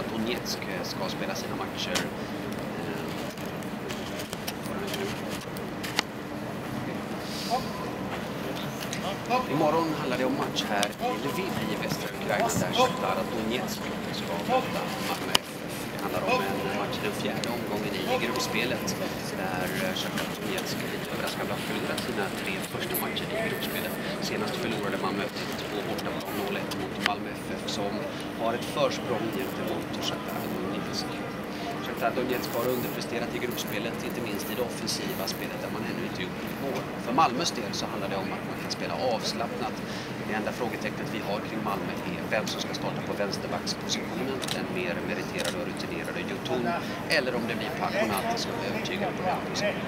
Donetsk ska spela sina matcher. Imorgon handlar det om match här i Lviv i västra Ukraina där Shakhtar Donetsk ska möta Malmö FF. Det handlar om en match i den fjärde omgången i gruppspelet där Shakhtar Donetsk lite överraskande har förlorat sina 3 första matcher i gruppspelet. Senast förlorade man mötet på bortaplan 0-1 mot Malmö FF som har ett försprång gentemot Shakhtar Donetsk. Shakhtar Donetsk har underpresterat i gruppspelet, inte minst i det offensiva spelet där man ännu inte gjort mål. För Malmös del så handlar det om att man kan spela avslappnat. Det enda frågetecknet vi har kring Malmö är vem som ska starta på vänsterbackspositionen, den mer meriterade och rutinerade Jotun, eller om det blir Paconati som är övertygad på den positionen.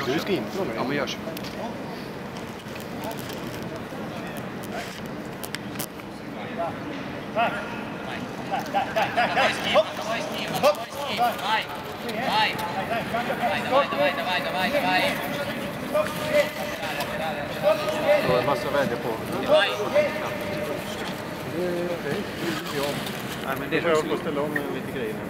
Du ska in på dem. Ja, men gör så. Det var en massa vägar på. Nej, men det jag får ställa om lite grejer nu.